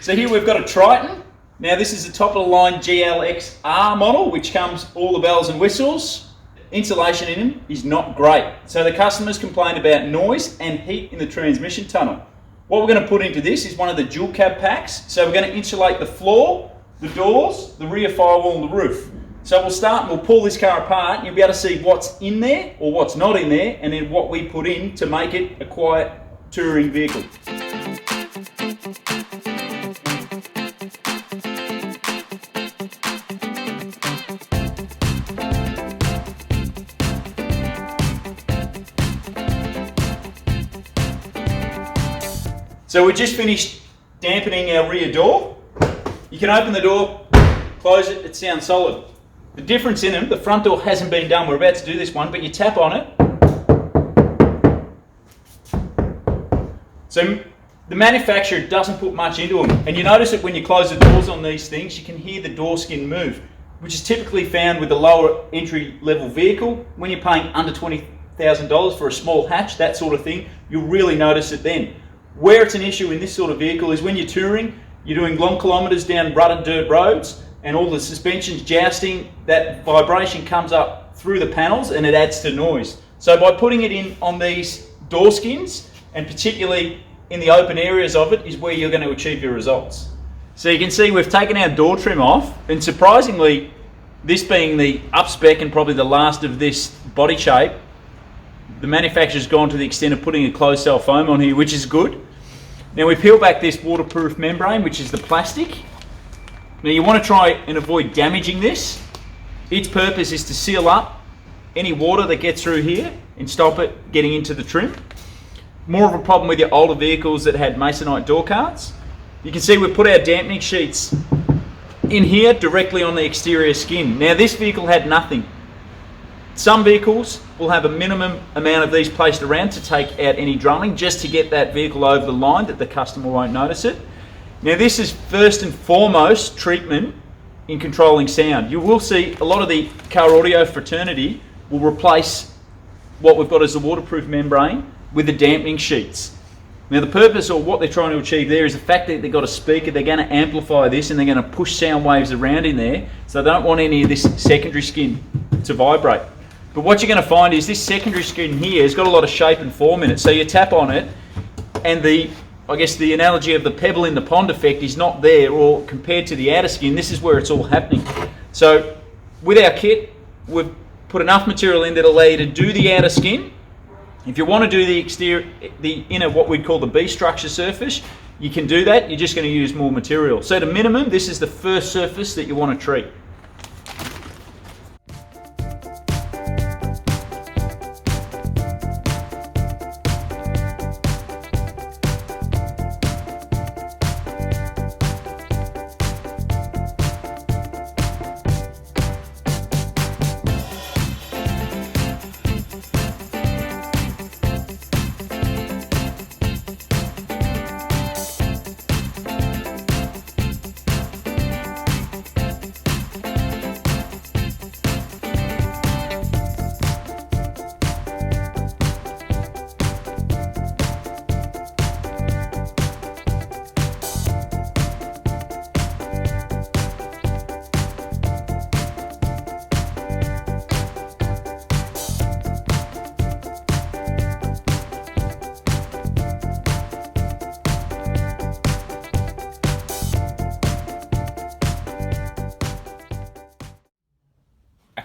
So here we've got a Triton. Now this is the top of the line GLXR model, which comes all the bells and whistles. Insulation in them is not great. So the customers complained about noise and heat in the transmission tunnel. What we're going to put into this is one of the dual cab packs. So we're going to insulate the floor, the doors, the rear firewall and the roof. So we'll start and we'll pull this car apart and you'll be able to see what's in there or what's not in there, and then what we put in to make it a quiet touring vehicle. So we just finished dampening our rear door. You can open the door, close it, it sounds solid. The difference in them, the front door hasn't been done, we're about to do this one, but you tap on it. So the manufacturer doesn't put much into them, and you notice that when you close the doors on these things, you can hear the door skin move, which is typically found with a lower entry level vehicle. When you're paying under $20,000 for a small hatch, that sort of thing, you'll really notice it then. Where it's an issue in this sort of vehicle is when you're touring, you're doing long kilometres down rutted dirt roads, and all the suspension's jousting, that vibration comes up through the panels and it adds to noise. So by putting it in on these door skins, and particularly in the open areas of it, is where you're going to achieve your results. So you can see we've taken our door trim off, and surprisingly, this being the up spec and probably the last of this body shape, the manufacturer's gone to the extent of putting a closed cell foam on here, which is good. Now we peel back this waterproof membrane, which is the plastic. Now you want to try and avoid damaging this. Its purpose is to seal up any water that gets through here and stop it getting into the trim. More of a problem with your older vehicles that had masonite door cards. You can see we've put our dampening sheets in here directly on the exterior skin. Now this vehicle had nothing. Some vehicles will have a minimum amount of these placed around to take out any drumming, just to get that vehicle over the line that the customer won't notice it. Now this is first and foremost treatment in controlling sound. You will see a lot of the car audio fraternity will replace what we've got as the waterproof membrane with the dampening sheets. Now the purpose, or what they're trying to achieve there, is the fact that they've got a speaker, they're going to amplify this and they're going to push sound waves around in there, so they don't want any of this secondary skin to vibrate. But what you're going to find is this secondary skin here has got a lot of shape and form in it. So you tap on it and I guess the analogy of the pebble in the pond effect is not there, or compared to the outer skin, this is where it's all happening. So with our kit, we've put enough material in that'll allow you to do the outer skin. If you want to do the exterior, the inner, what we'd call the B structure surface, you can do that. You're just going to use more material. So at a minimum, this is the first surface that you want to treat.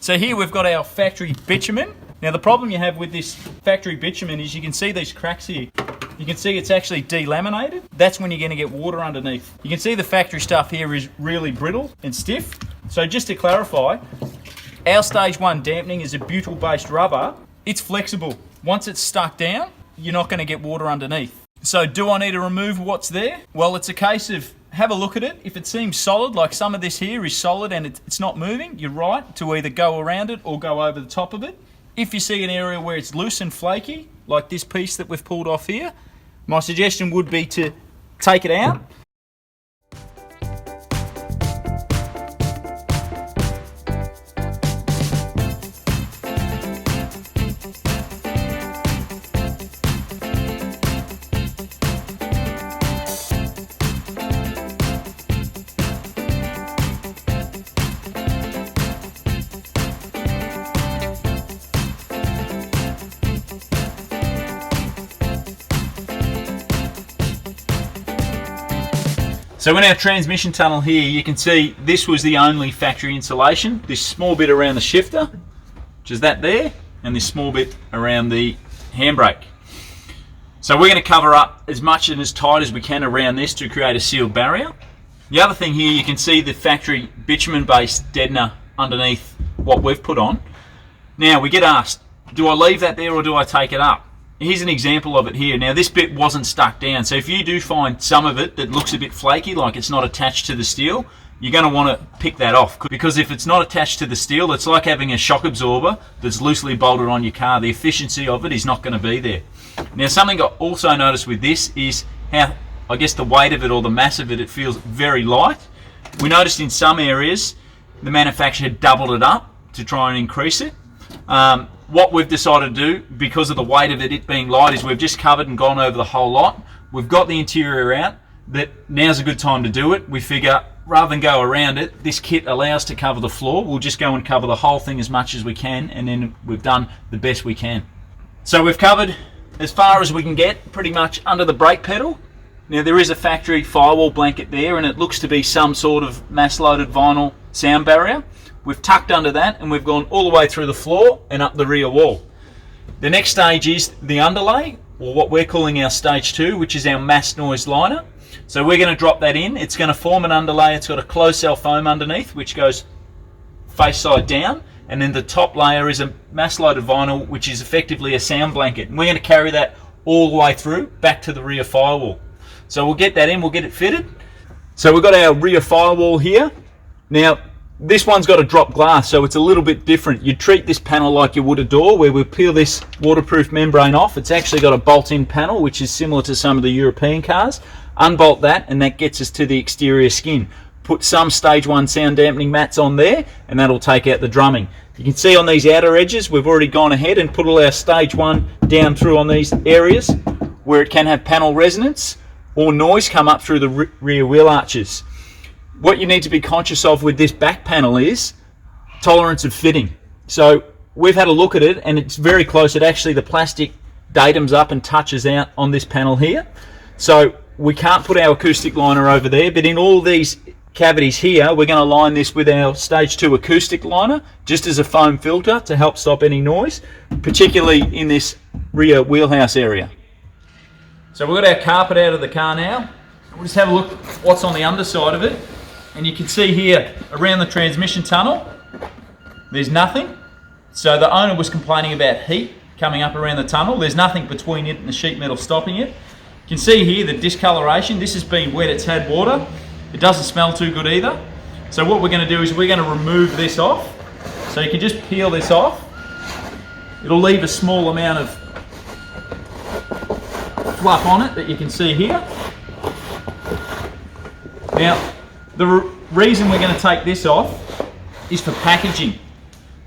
So here we've got our factory bitumen. Now the problem you have with this factory bitumen is you can see these cracks here. You can see it's actually delaminated. That's when you're going to get water underneath. You can see the factory stuff here is really brittle and stiff. So just to clarify, our stage 1 dampening is a butyl based rubber. It's flexible. Once it's stuck down, you're not going to get water underneath. So do I need to remove what's there? Well, it's a case of have a look at it. If it seems solid, like some of this here is solid and it's not moving, you're right to either go around it or go over the top of it. If you see an area where it's loose and flaky, like this piece that we've pulled off here, my suggestion would be to take it out. So in our transmission tunnel here, you can see this was the only factory insulation. This small bit around the shifter, which is that there, and this small bit around the handbrake. So we're going to cover up as much and as tight as we can around this to create a sealed barrier. The other thing here, you can see the factory bitumen-based deadener underneath what we've put on. Now we get asked, do I leave that there or do I take it up? Here's an example of it here. Now this bit wasn't stuck down, so if you do find some of it that looks a bit flaky, like it's not attached to the steel, you're going to want to pick that off, because if it's not attached to the steel, it's like having a shock absorber that's loosely bolted on your car. The efficiency of it is not going to be there. Now something I also noticed with this is how, I guess, the weight of it or the mass of it, it feels very light. We noticed in some areas the manufacturer had doubled it up to try and increase it. What we've decided to do, because of the weight of it being light, is we've just covered and gone over the whole lot. We've got the interior out, that now's a good time to do it. We figure rather than go around it, this kit allows to cover the floor. We'll just go and cover the whole thing as much as we can, and then we've done the best we can. So we've covered as far as we can get, pretty much under the brake pedal. Now there is a factory firewall blanket there, and it looks to be some sort of mass-loaded vinyl sound barrier. We've tucked under that, and we've gone all the way through the floor and up the rear wall. The next stage is the underlay, or what we're calling our stage 2, which is our mass noise liner. So we're going to drop that in. It's going to form an underlay. It's got a closed cell foam underneath, which goes face side down, and then the top layer is a mass loaded vinyl, which is effectively a sound blanket. And we're going to carry that all the way through back to the rear firewall. So we'll get that in, we'll get it fitted. So we've got our rear firewall here. Now this one's got a drop glass, so it's a little bit different. You treat this panel like you would a door, where we peel this waterproof membrane off. It's actually got a bolt-in panel, which is similar to some of the European cars. Unbolt that, and that gets us to the exterior skin. Put some stage 1 sound dampening mats on there, and that'll take out the drumming. You can see on these outer edges, we've already gone ahead and put all our stage 1 down through on these areas where it can have panel resonance or noise come up through the rear wheel arches. What you need to be conscious of with this back panel is tolerance of fitting. So we've had a look at it, and it's very close. It actually, the plastic datums up and touches out on this panel here. So we can't put our acoustic liner over there, but in all these cavities here, we're going to line this with our stage 2 acoustic liner, just as a foam filter to help stop any noise, particularly in this rear wheelhouse area. So we've got our carpet out of the car now. We'll just have a look what's on the underside of it. And you can see here around the transmission tunnel, there's nothing. So the owner was complaining about heat coming up around the tunnel. There's nothing between it and the sheet metal stopping it. You can see here the discoloration. This has been wet, it's had water. It doesn't smell too good either. So what we're going to do is we're going to remove this off. So you can just peel this off. It'll leave a small amount of fluff on it that you can see here. Now, the reason we're going to take this off is for packaging.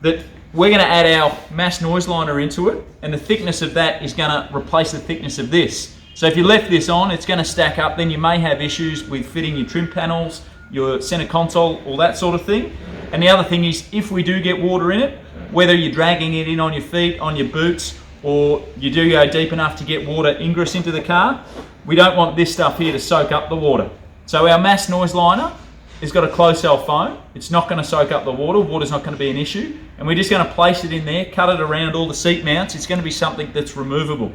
That we're going to add our mass noise liner into it, and the thickness of that is going to replace the thickness of this. So if you left this on, it's going to stack up. Then you may have issues with fitting your trim panels, your center console, all that sort of thing. And the other thing is, if we do get water in it, whether you're dragging it in on your feet, on your boots, or you do go deep enough to get water ingress into the car, we don't want this stuff here to soak up the water. So our mass noise liner has got a closed cell foam. It's not going to soak up the water. Water's not going to be an issue. And we're just going to place it in there, cut it around all the seat mounts. It's going to be something that's removable.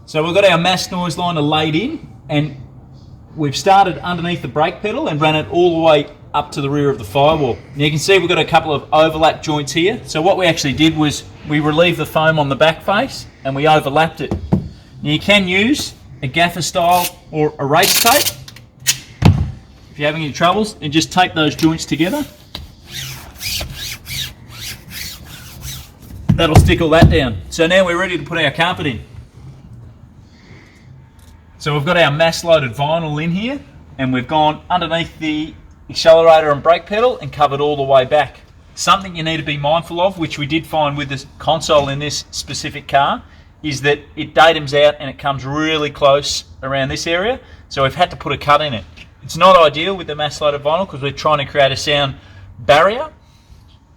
So we've got our mass noise liner laid in, and we've started underneath the brake pedal and ran it all the way up to the rear of the firewall. Now you can see we've got a couple of overlap joints here. So what we actually did was we relieved the foam on the back face and we overlapped it. Now you can use a gaffer style or a race tape if you're having any troubles, and just tape those joints together. That'll stick all that down. So now we're ready to put our carpet in. So we've got our mass loaded vinyl in here, and we've gone underneath the accelerator and brake pedal and covered all the way back. Something you need to be mindful of, which we did find with the console in this specific car, is that it datums out and it comes really close around this area. So we've had to put a cut in it. It's not ideal with the mass loaded vinyl because we're trying to create a sound barrier,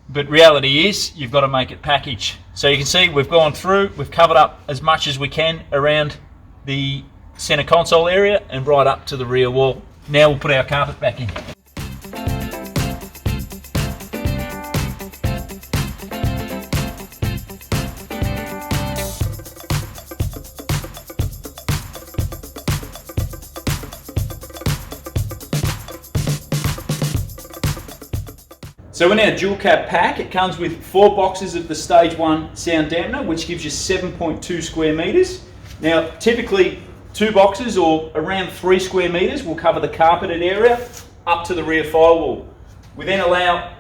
but reality is you've got to make it package. So you can see we've gone through, we've covered up as much as we can around the center console area and right up to the rear wall. Now we'll put our carpet back in. So in our dual cab pack, it comes with 4 boxes of the stage 1 sound dampener, which gives you 7.2 square metres. Now, typically 2 boxes or around 3 square metres will cover the carpeted area up to the rear firewall. We then allow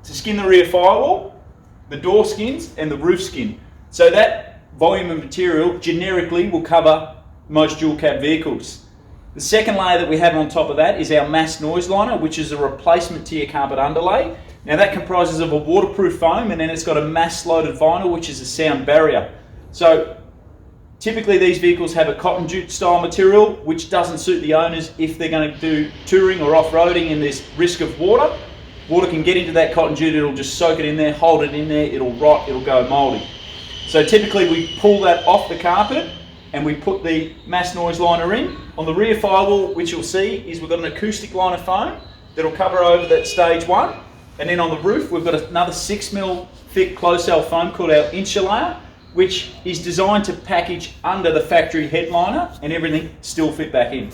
to skin the rear firewall, the door skins and the roof skin. So that volume of material generically will cover most dual cab vehicles. The second layer that we have on top of that is our mass noise liner, which is a replacement to your carpet underlay. Now that comprises of a waterproof foam, and then it's got a mass loaded vinyl, which is a sound barrier. So typically these vehicles have a cotton jute style material, which doesn't suit the owners if they're going to do touring or off-roading and there's risk of water. Water can get into that cotton jute, it'll just soak it in there, hold it in there, it'll rot, it'll go mouldy. So typically we pull that off the carpet and we put the mass noise liner in. On the rear firewall, which you'll see, is we've got an acoustic liner foam that'll cover over that stage 1. And then on the roof, we've got another 6mm thick close-cell foam called our insulator, which is designed to package under the factory headliner and everything still fit back in.